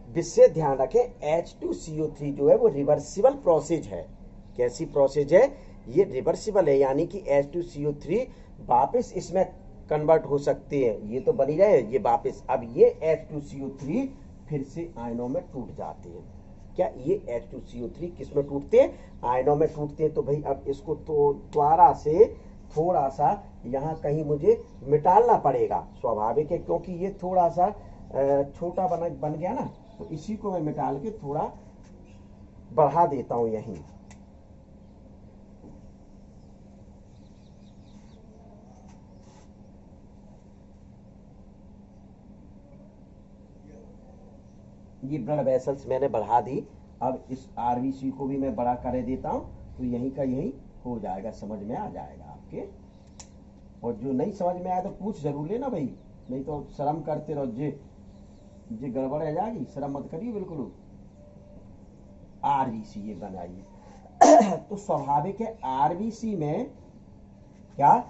विशेष ध्यान रखें, H2CO3 जो है वो रिवर्सिबल प्रोसेस है। कैसी प्रोसेस है, ये रिवर्सिबल है, यानी कि H2CO3 वापस इसमें कन्वर्ट हो सकते हैं। ये तो बनी रहे, ये वापस, अब ये H2CO3 फिर से आयनों में टूट जाते हैं। क्या ये H2CO3 किस में टूटते हैं, आयनों में टूटते हैं। तो भाई अब इसको तो द्वारा से थोड़ा सा यहाँ कहीं मुझे मिटालना पड़ेगा, स्वाभाविक है, क्योंकि ये थोड़ा सा छोटा बन गया ना। तो इसी को मैं मिटाल के थोड़ा बढ़ा देता हूं यहीं। ये ब्लड वेसल्स मैंने बढ़ा दी। अब इस आरबीसी को भी मैं बड़ा कर देता हूं, तो यहीं का यहीं हो जाएगा, समझ में आ जाएगा आपके। और जो नहीं समझ में आया तो पूछ जरूर लेना भाई, नहीं तो शर्म करते रहो, जे गड़बड़ रह जाएगी, शर्म मत करिए बिल्कुल। आरबीसी ये बनाइए। तो स्वाभाविक है आरबीसी में क्या,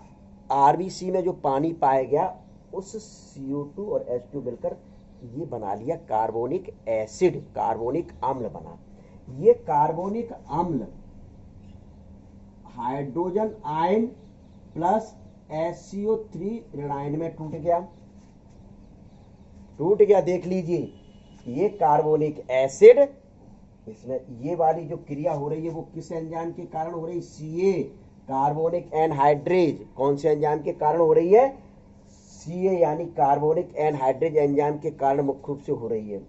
आरबीसी में जो पानी पाया गया उस CO2 और H2 मिलकर ये बना लिया कार्बोनिक एसिड, कार्बोनिक अम्ल बना। ये कार्बोनिक अम्ल हाइड्रोजन आयन प्लस HCO3 ऋणायन में टूट गया। देख लीजिए, ये कार्बोनिक एसिड, इसमें ये वाली जो क्रिया हो रही है वो किस एंजाइम के कारण हो रही है, CA कार्बोनिक एनहाइड्रेज। कौन से एंजाइम के कारण हो रही है, CA यानी कार्बोनिक एनहाइड्रेज एंजाइम के कारण मुख्य रूप से हो रही है।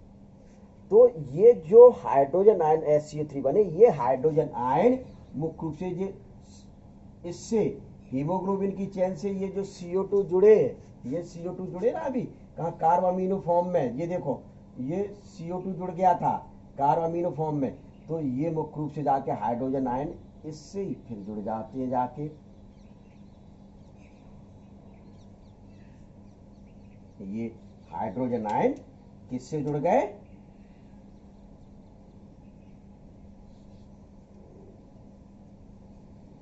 तो ये जो हाइड्रोजन आयन HCO3 बने, ये हाइड्रोजन आयन मुख्य रूप से इससे हीमोग्लोबिन की चेन से ये जो CO2 जुड़े, ये CO2 जुड़े ना, अभी कहा कार्ब अमीनो फॉर्म में, ये देखो ये CO2 जुड़ गया था कार्ब अमीनो फॉर्म में। तो ये मुख्य रूप से जाके हाइड्रोजन आयन इससे ही फिर जुड़ जाते हैं जाके। ये हाइड्रोजन आयन किससे जुड़ गए,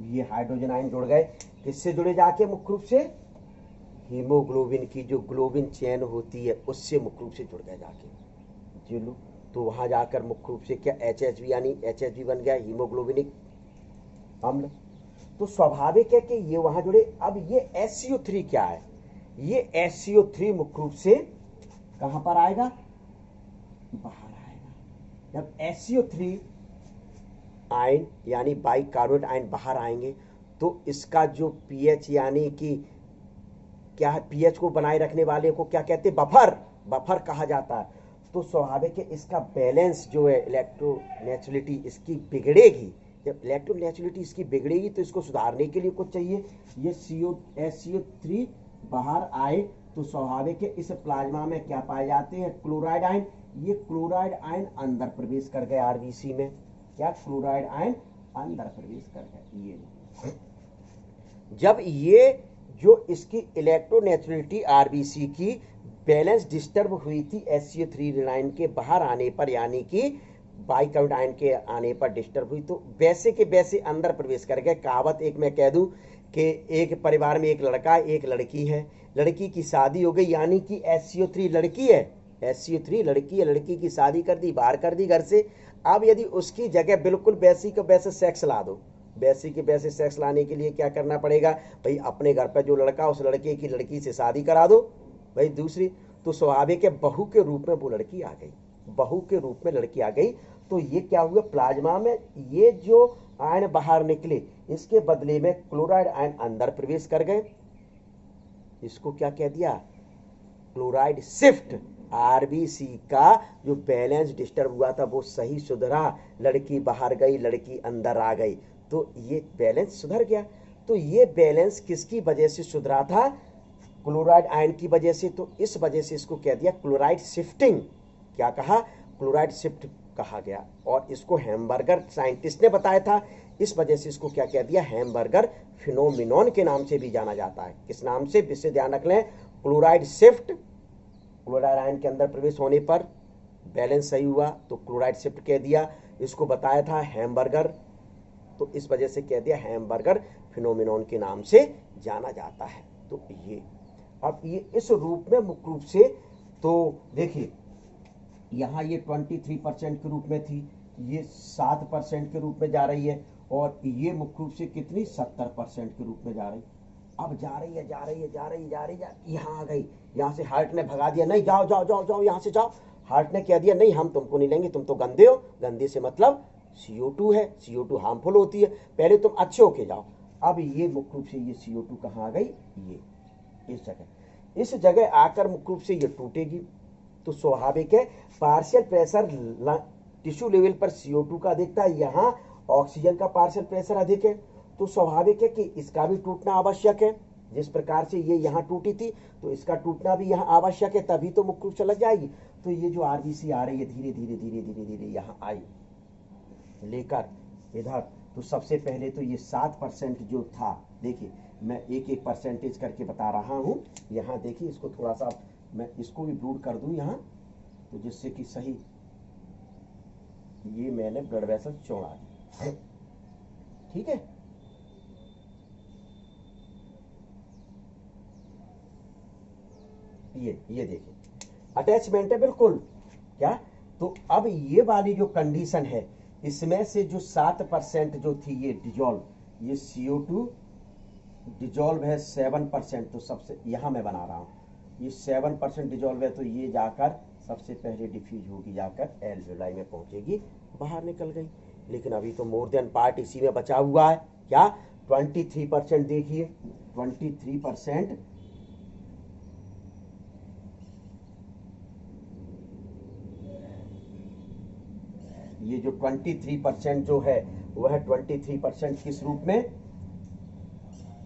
ये हाइड्रोजन आयन जुड़ गए, किससे जुड़े जाके, मुख्य रूप से हीमोग्लोबिन की जो ग्लोबिन चेन होती है उससे मुख्य रूप से जुड़ गए जाके। चलो, तो वहां जाकर मुख्य रूप से क्या HHB यानी HHB बन गया, हीमोग्लोबिनिक अम्ल। तो स्वाभाविक है कि ये वहां जुड़े। अब ये HCO3 क्या है, ये HCO3 मुख्य रूप से कहां पर आएगा, बाहर आएगा। जब HCO3 आयन यानी बाइकार्बोनेट आयन बाहर आएंगे तो इसका जो पीएच यानी कि क्या है, पीएच को बनाए रखने वाले को क्या कहते हैं, बफर कहा जाता है। तो स्वाभाविक है इसका बैलेंस जो है, इलेक्ट्रोनेचुरलिटी इसकी बिगड़ेगी। जब इलेक्ट्रोनेचुरलिटी इसकी बिगड़ेगी तो इसको सुधारने के लिए कुछ चाहिए, ये HCO3 बाहर आए तो स्वाभाविक है इस प्लाज्मा में क्या पाए जाते हैं, क्लोराइड आयन। ये क्लोराइड आयन अंदर प्रवेश कर गए आरबीसी में, क्या क्लोराइड आयन अंदर प्रवेश कर गए। ये जब ये जो इसकी इलेक्ट्रोनेचुरलिटी आरबीसी की बैलेंस डिस्टर्ब हुई थी HCO3 ऋणायन के बाहर आने पर, यानी कि बाइकार्बोनेट आयन के आने पर डिस्टर्ब हुई, तो वैसे के वैसे अंदर प्रवेश कर गए। कहावत एक मैं कह दूं कि एक परिवार में एक लड़का एक लड़की है, लड़की की शादी हो गई, यानी कि HCO3 लड़की है, HCO3 लड़की है, लड़की की शादी कर दी, बाहर कर दी घर से। अब यदि उसकी जगह बिल्कुल वैसी के वैसे सेक्स ला दो, वैसी के वैसे सेक्स लाने के लिए क्या करना पड़ेगा भाई, अपने घर पर जो लड़का उस लड़के की लड़की से शादी करा दो भाई दूसरी। तो स्वाभाविक है बहू के रूप में वो लड़की आ गई, बहू के रूप में लड़की आ गई। तो ये क्या हुआ, प्लाज्मा में ये जो आयन बाहर निकले इसके बदले में क्लोराइड आयन अंदर प्रवेश कर गए। इसको क्या कह दिया, क्लोराइड शिफ्ट। आरबीसी का जो बैलेंस डिस्टर्ब हुआ था वो सही सुधरा, लड़की बाहर गई, लड़की अंदर आ गई, तो ये बैलेंस सुधर गया। तो ये बैलेंस किसकी वजह से सुधरा था? क्लोराइड आयन की वजह से। तो इस वजह से इसको कह दिया क्लोराइड शिफ्टिंग। क्या कहा? क्लोराइड शिफ्ट कहा गया। और इसको हैम्बर्गर साइंटिस्ट ने बताया था, इस वजह से इसको क्या कह दिया? हैम्बर्गर फिनोमिनॉन के नाम से भी जाना जाता है। किस नाम से? इससे ध्यान रख लें, क्लोराइड शिफ्ट, क्लोराइड आयन के अंदर प्रवेश होने पर बैलेंस सही हुआ तो क्लोराइड शिफ्ट कह दिया। इसको बताया था हैम्बर्गर, तो इस वजह से कह दिया हैम्बर्गर फिनोमिनॉन के नाम से जाना जाता है। तो ये अब ये इस रूप में मुख्य रूप से, तो देखिए यहाँ ये 23% के रूप में थी, ये 7% के रूप में जा रही है, और ये मुख्य रूप से कितनी 70% के रूप में जा रही। अब जा रही है, जा रही है, जा रही है, जा रही है, यहाँ आ गई। यहाँ से हार्ट ने भगा दिया, नहीं जाओ जाओ जाओ जाओ यहाँ से जाओ। हार्ट ने कह दिया नहीं, हम तुमको नहीं लेंगे, तुम तो गंदे हो। गंदे से मतलब CO2 है, CO2 हार्मफुल होती है, पहले तुम अच्छे होके जाओ। अब ये मुख्य रूप से ये CO2 कहाँ आ गई? ये इस जगह आकर मुख्य रूप से ये टूटेगी। तो स्वाभाविक है पार्शियल प्रेशर टिश्यू लेवल पर CO2 का अधिक था, यहाँ ऑक्सीजन का पार्शियल प्रेशर अधिक है, तो स्वाभाविक है कि इसका भी टूटना आवश्यक है। जिस प्रकार से ये यहाँ टूटी थी तो इसका टूटना भी यहाँ आवश्यक है, तभी तो मुख्य रूप से लग जाएगी। तो ये जो आरबीसी आ रही है धीरे धीरे धीरे धीरे धीरे यहाँ आई लेकर इधर, तो सबसे पहले तो ये 7% जो था, देखिए मैं एक एक परसेंटेज करके बता रहा हूँ। यहाँ देखिए इसको थोड़ा सा मैं इसको भी ब्रूड कर दूँ यहाँ, तो जिससे कि सही, ये मैंने ब्लड वेसल चौड़ा दिया, ठीक है। ये देखिए अटैचमेंट है बिल्कुल, क्या? तो अब ये वाली जो कंडीशन है, इसमें से जो 7% जो थी ये डिजॉल्व, ये CO2 डिजॉल्व है 7%, तो सबसे यहाँ मैं बना रहा हूँ, ये 7% डिजॉल्व है, तो ये जाकर सबसे पहले डिफ्यूज होगी, जाकर एल्वेलाई में पहुंचेगी, बाहर निकल गई। लेकिन अभी तो मोर देन पार्ट इसी में बचा हुआ है, क्या? 23%। देखिए 23%, ये जो 23% जो है वह 23% किस रूप में?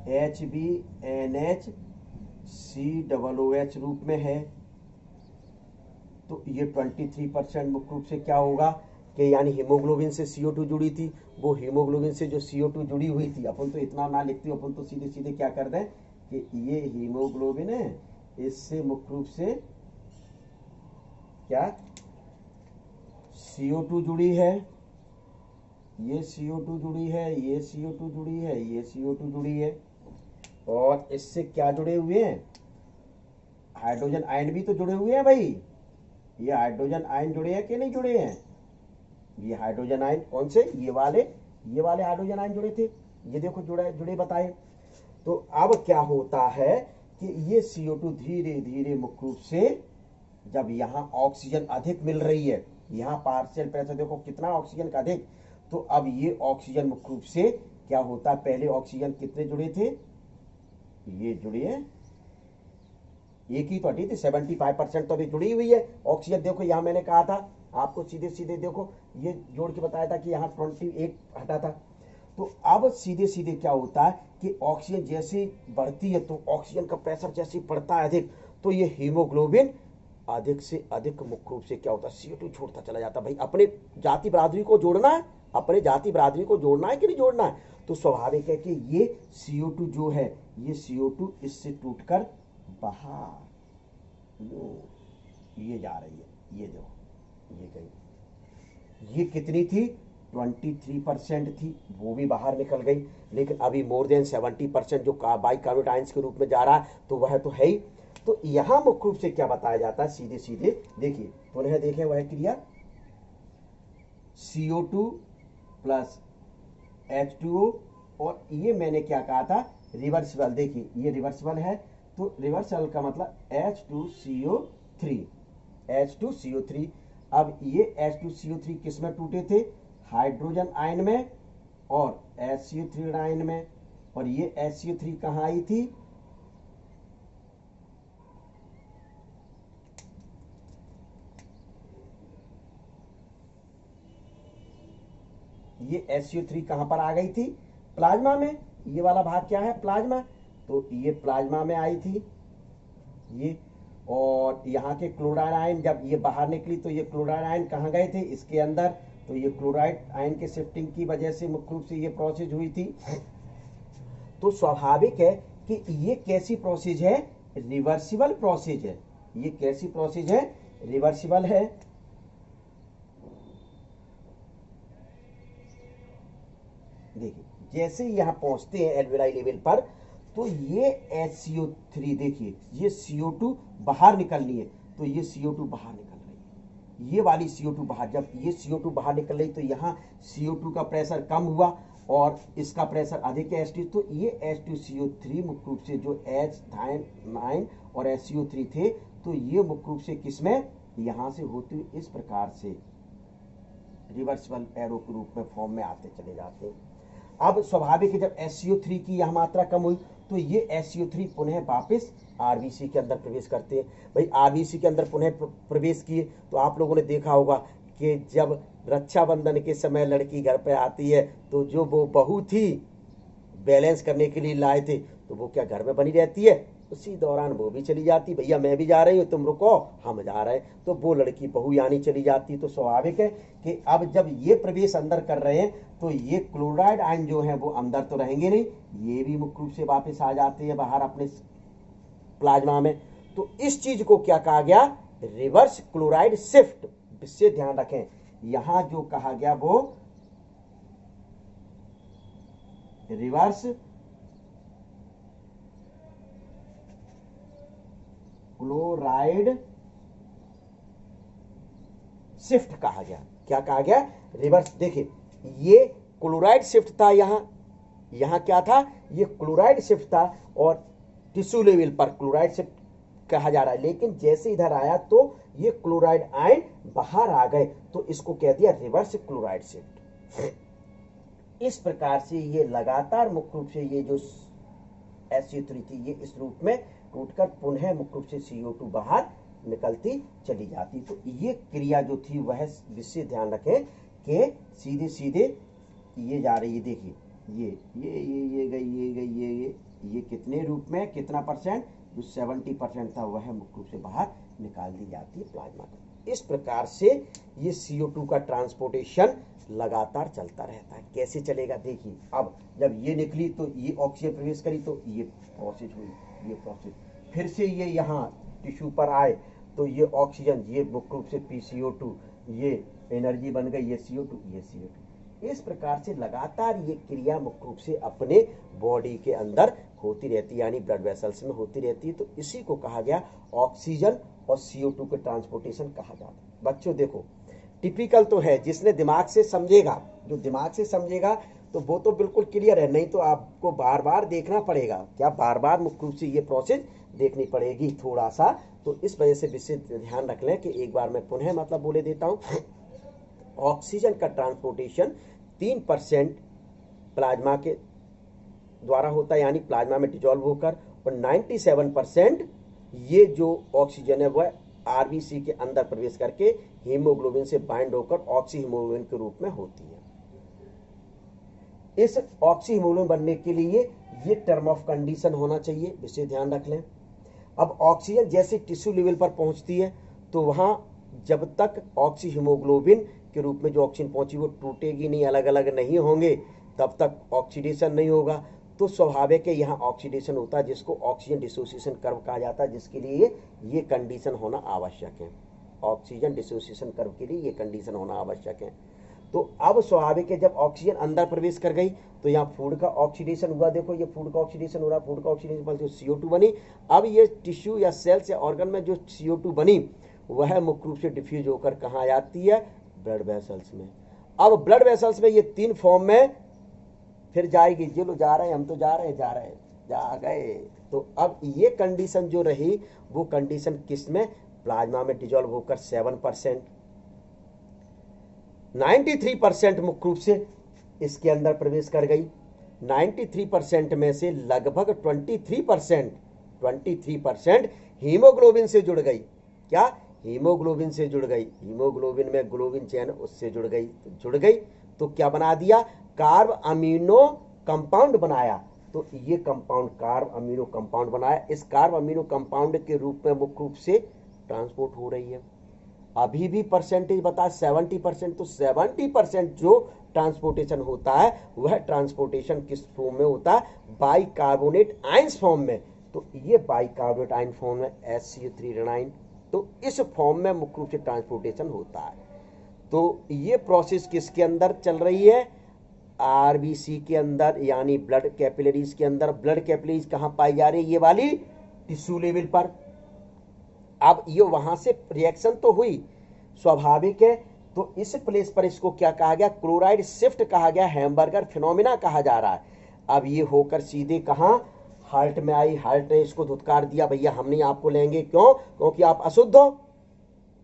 HbNH रूप में है। तो ये 23% मुख्य रूप से क्या होगा कि यानी हीमोग्लोबिन से CO2 जुड़ी थी, वो हीमोग्लोबिन से जो CO2 जुड़ी हुई थी, अपन तो इतना ना लिखते हो, अपन तो सीधे सीधे क्या कर दें कि ये हीमोग्लोबिन है, इससे मुख्य रूप से क्या CO2 जुड़ी है, ये CO2 जुड़ी है, ये CO2 जुड़ी है, ये CO2 जुड़ी है, और इससे क्या जुड़े हुए हैं? हाइड्रोजन आयन भी तो जुड़े हुए हैं भाई। ये हाइड्रोजन आयन जुड़े हैं कि नहीं जुड़े हैं? ये हाइड्रोजन आयन कौन से? ये वाले हाइड्रोजन आयन जुड़े थे, ये देखो जुड़े बताए। तो अब क्या होता है कि ये CO2 धीरे धीरे मुख्य रूप से, जब यहाँ ऑक्सीजन अधिक मिल रही है, यहाँ पार्शियल प्रेशर देखो कितना ऑक्सीजन का अधिक, तो अब ये ऑक्सीजन मुख्य रूप से क्या होता है, पहले ऑक्सीजन कितने जुड़े थे? ये जुड़े हैं, एक ही तो हटी थी, 75% तो अभी जुड़ी हुई है ऑक्सीजन। देखो यहाँ मैंने कहा था आपको, सीधे सीधे देखो ये जोड़ के बताया था कि यहाँ 28 हटा था। तो अब सीधे सीधे क्या होता है कि ऑक्सीजन जैसे बढ़ती है तो ऑक्सीजन का प्रेशर जैसे बढ़ता है अधिक, तो ये हीमोग्लोबिन अधिक से अधिक मुख्य रूप से क्या होता है, CO2 छोड़ता चला जाता है। भाई अपने जाति बरादरी को जोड़ना है, अपने जाति बरादरी को जोड़ना है कि नहीं जोड़ना है? तो स्वाभाविक है कि ये CO2 जो है, ये CO2 इससे टूटकर बाहर ये जा रही है, ये देखो ये गई। ये कितनी थी? 23% थी, वो भी बाहर निकल गई। लेकिन अभी मोर देन 70% जो बाइकार्बोनेट आयंस के रूप में जा रहा है, तो वह तो है ही। तो यहां मुख्य रूप से क्या बताया जाता है, सीधे सीधे देखिए, पुनः देखें वह क्रिया, CO2 प्लस H2O, और ये मैंने क्या कहा था, रिवर्सिबल। देखिए ये रिवर्सिबल है, तो रिवर्सल का मतलब H2CO3। अब ये H2CO3 किस में टूटे थे? हाइड्रोजन आयन में और HCO3 आयन में। और ये HCO3 कहाँ आई थी? ये SU3 कहां पर आ गई थी? प्लाज्मा में। ये वाला भाग क्या है? प्लाज्मा। तो ये प्लाज्मा में आई थी ये, और यहाँ के क्लोराइड आयन जब ये बाहर निकली तो ये क्लोराइड आयन कहाँ गए थे? इसके अंदर। तो ये क्लोराइड आयन के शिफ्टिंग की वजह से मुख्य रूप से ये प्रोसेस हुई थी। तो स्वाभाविक है कि ये कैसी प्रोसेस है? रिवर्सिबल प्रोसेस है। ये कैसी प्रोसेस है? रिवर्सिबल है। देखिए जैसे यहाँ पहुंचते हैं एल्वेलाई लेवल पर, तो ये HCO3 देखिए, ये CO2 बाहर निकलनी है, तो ये CO2 बाहर निकल रही है, ये वाली CO2 बाहर। जब ये CO2 बाहर निकल रही तो यहाँ CO2 का प्रेशर कम हुआ और इसका प्रेशर अधिक है H2, तो ये H2CO3 मुख्य रूप से जो H9 और SCO3 थे, तो ये मुख्य रूप से किसमें? यहाँ से होते हुए इस प्रकार से रिवर्सिबल एरो के रूप में फॉर्म में आते चले जाते हैं। अब स्वाभाविक है जब SCO3 की यह मात्रा कम हुई तो ये SCO3 पुनः वापस RBC के अंदर प्रवेश करते हैं। भाई RBC के अंदर पुनः प्रवेश किए तो आप लोगों ने देखा होगा कि जब रक्षाबंधन के समय लड़की घर पे आती है तो जो वो बहू थी बैलेंस करने के लिए लाए थे, तो वो क्या घर में बनी रहती है? उसी दौरान वो भी चली जाती, भैया मैं भी जा रही हूँ, तुम रुको, हम जा रहे हैं, तो वो लड़की बहू यानी चली जाती। तो स्वाभाविक है कि अब जब ये प्रवेश अंदर कर रहे हैं तो ये क्लोराइड आयन जो है वो अंदर तो रहेंगे नहीं, ये भी मुख्य रूप से वापस आ जाते हैं बाहर अपने प्लाज्मा में। तो इस चीज को क्या कहा गया? Reverse chloride shift. इससे ध्यान रखें, यहां जो कहा गया वो रिवर्स क्लोराइड शिफ्ट कहा गया। क्या कहा गया? रिवर्स। देखिए ये क्लोराइड शिफ्ट था, यहां क्या था? ये क्लोराइड शिफ्ट था और टिश्यू लेवल पर क्लोराइड शिफ्ट कहा जा रहा है, लेकिन जैसे इधर आया तो ये क्लोराइड आयन बाहर आ गए, तो इसको कह दिया रिवर्स क्लोराइड शिफ्ट। इस प्रकार से ये लगातार मुख्य रूप से ये जो SU3 थी ये इस रूप में टूटकर पुनः मुख्य रूप से CO2 बाहर निकलती चली जाती। तो ये क्रिया जो थी वह विशेष ध्यान रखें कि सीधे सीधे ये जा रही है। देखिए ये गई, ये कितने रूप में कितना परसेंट? जो 70% था वह मुख्य रूप से बाहर निकाल दी जाती है प्लाज्मा का। इस प्रकार से ये CO2 का ट्रांसपोर्टेशन लगातार चलता रहता है। कैसे चलेगा? देखिए अब जब ये निकली तो ये ऑक्सीजन प्रवेश करी तो ये प्रोसेस हुई, ये प्रोसेस फिर से ये यहाँ टिश्यू पर आए तो ये ऑक्सीजन, ये मुख्य रूप से PCO2, ये एनर्जी बन गई, ये CO2, ये CO2। इस प्रकार से लगातार ये क्रिया मुख्य रूप से अपने बॉडी के अंदर होती रहती है, यानी ब्लड वेसल्स में होती रहती है। तो इसी को कहा गया ऑक्सीजन और CO2 के ट्रांसपोर्टेशन कहा जाता है। बच्चों देखो टिपिकल तो है, जिसने दिमाग से समझेगा, जो दिमाग से समझेगा तो वो तो बिल्कुल क्लियर है, नहीं तो आपको बार बार देखना पड़ेगा। क्या बार बार मुख्य रूप से ये प्रोसेस देखनी पड़ेगी थोड़ा सा, तो इस वजह से विशेष ध्यान रख लें कि एक बार मैं पुनः मतलब बोले देता हूं। ऑक्सीजन का ट्रांसपोर्टेशन 3% प्लाज्मा के द्वारा होता है, यानी प्लाज्मा में डिजोल्व होकर, और 97% ये जो ऑक्सीजन है वह RBC के अंदर प्रवेश करके हीमोग्लोबिन से बाइंड होकर ऑक्सी हीमोग्लोबिन के रूप में होती है। इस ऑक्सी हीमोग्लोबिन बनने के लिए ये टर्म ऑफ कंडीशन होना चाहिए, विशेष ध्यान रख लें। अब ऑक्सीजन जैसे टिश्यू लेवल पर पहुंचती है तो वहां जब तक ऑक्सी हीमोग्लोबिन के रूप में जो ऑक्सीजन पहुंची वो टूटेगी नहीं, अलग अलग नहीं होंगे, तब तक ऑक्सीडेशन नहीं होगा। तो स्वाभाविक है यहाँ ऑक्सीडेशन होता है, जिसको ऑक्सीजन डिसोसिएशन कर्व कहा जाता है, जिसके लिए ये कंडीशन होना आवश्यक है। ऑक्सीजन डिसोसिएशन कर्व के लिए ये कंडीशन होना आवश्यक है। तो अब स्वाभाविक है जब ऑक्सीजन अंदर प्रवेश कर गई तो यहाँ फूड का ऑक्सीडेशन हुआ। देखो ये फूड का ऑक्सीडेशन हो रहा है, फूड का ऑक्सीडेशन पर जो CO2 बनी, अब ये टिश्यू या सेल्स या ऑर्गन में जो CO2 बनी वह मुख्य रूप से डिफ्यूज होकर कहाँ आती है? ब्लड वेसल्स में। अब ब्लड वेसल्स में ये 3 फॉर्म में फिर जाएगी। जो लोग जा रहे हैं, हम तो जा रहे हैं, जा गए। तो अब ये कंडीशन जो रही वो कंडीशन किस में? प्लाज्मा में डिजोल्व होकर 7%, 93% मुख्य रूप से इसके अंदर प्रवेश कर गई। 93% में से लगभग 23% हीमोग्लोबिन से जुड़ गई। क्या? हीमोग्लोबिन से जुड़ गई। हीमोग्लोबिन में ग्लोबिन चैन उससे जुड़ गई, तो क्या बना दिया, कार्ब अमीनो कंपाउंड बनाया। तो ये कंपाउंड कार्ब अमीनो कंपाउंड बनाया, इस कार्ब अमीनो कंपाउंड के रूप में मुख्य रूप से ट्रांसपोर्ट हो रही है। अभी भी परसेंटेज बता 70%, तो 70% जो ट्रांसपोर्टेशन होता है वह ट्रांसपोर्टेशन किस फॉर्म में होता है, बाइकार्बोनेट आयंस फॉर्म में। तो ये बाइकार्बोनेट आयन फॉर्म में HCO3 ऋणायन, तो इस फॉर्म में मुख्य रूप से ट्रांसपोर्टेशन होता है। तो ये प्रोसेस किसके अंदर चल रही है, आरबीसी के अंदर, यानी ब्लड कैपिलरीज के अंदर। ब्लड कैपिलरीज कहाँ पाई जा रही है, ये वाली टिश्यू लेवल पर। अब ये वहां से रिएक्शन तो हुई, स्वाभाविक है, तो इस प्लेस पर इसको क्या कहा गया, क्लोराइड शिफ्ट कहा गया, हैमबर्गर फिनोमिना कहा जा रहा है। अब ये होकर सीधे कहाँ, हार्ट में आई। हार्ट ने इसको धुतकार दिया, भैया हम नहीं आपको लेंगे, क्यों, क्योंकि आप अशुद्ध हो।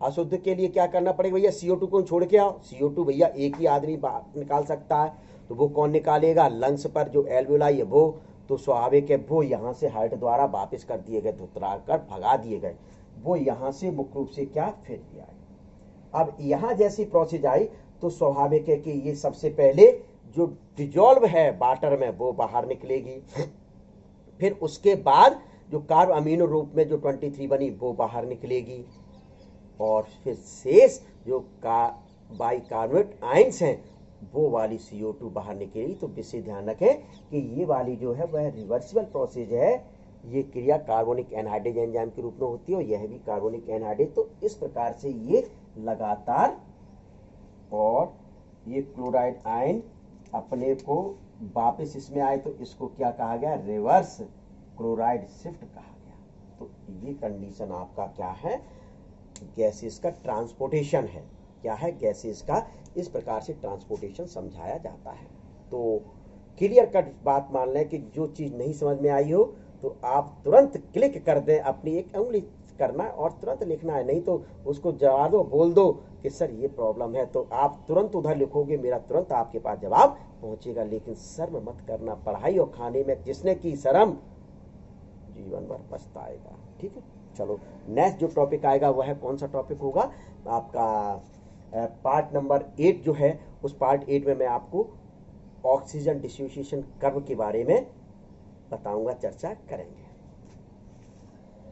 अशुद्ध के लिए क्या करना पड़ेगा भैया, CO2 को छोड़ के आओ। CO2 भैया एक ही आदमी निकाल सकता है, तो वो कौन निकालेगा, लंग्स पर जो एल्वेलाई है वो। तो स्वाभाविक है वो यहाँ से हार्ट द्वारा वापस कर दिए गए, धुतरा कर भगा दिए गए, वो यहाँ से मुख्य रूप से क्या, फिर दिया है। अब यहाँ जैसी प्रोसेस आई तो स्वाभाविक है कि ये सबसे पहले जो डिजॉल्व है वाटर में वो बाहर निकलेगी, फिर उसके बाद जो कार्ब अमीनो रूप में जो 23 बनी वो बाहर निकलेगी, और फिर शेष जो बाइकार्बोनेट आयंस हैं वो वाली CO2 बाहर निकलेगी। तो विशेष ध्यान रखें कि ये वाली जो है वह रिवर्सिबल प्रोसेस है। ये क्रिया कार्बोनिक एनहाइड्रेज एंजाइम के रूप में होती है, और यह भी कार्बोनिक एनहाइड्रेज। तो इस प्रकार से ये लगातार, और ये क्लोराइड आयन अपने को वापस इसमें आए तो इसको क्या कहा गया, रिवर्स क्लोराइड शिफ्ट कहा गया। तो ये कंडीशन आपका क्या है, गैसेस का ट्रांसपोर्टेशन है। क्या है, गैसेस का इस प्रकार से ट्रांसपोर्टेशन समझाया जाता है। तो क्लियर कट बात मान लें कि जो चीज़ नहीं समझ में आई हो तो आप तुरंत क्लिक कर दें, अपनी एक उंगली करना और तुरंत लिखना है, नहीं तो उसको जवाब दो, बोल दो कि सर ये प्रॉब्लम है, तो आप तुरंत उधर लिखोगे, मेरा तुरंत आपके पास जवाब पहुंचेगा। लेकिन शर्म मत करना, पढ़ाई और खाने में जिसने की शर्म जीवन भर पछताएगा। ठीक है, चलो नेक्स्ट जो टॉपिक आएगा वह कौन सा टॉपिक होगा आपका, पार्ट नंबर 8 जो है, उस पार्ट 8 में मैं आपको ऑक्सीजन डिसोसिएशन कर्व के बारे में बताऊंगा, चर्चा करेंगे।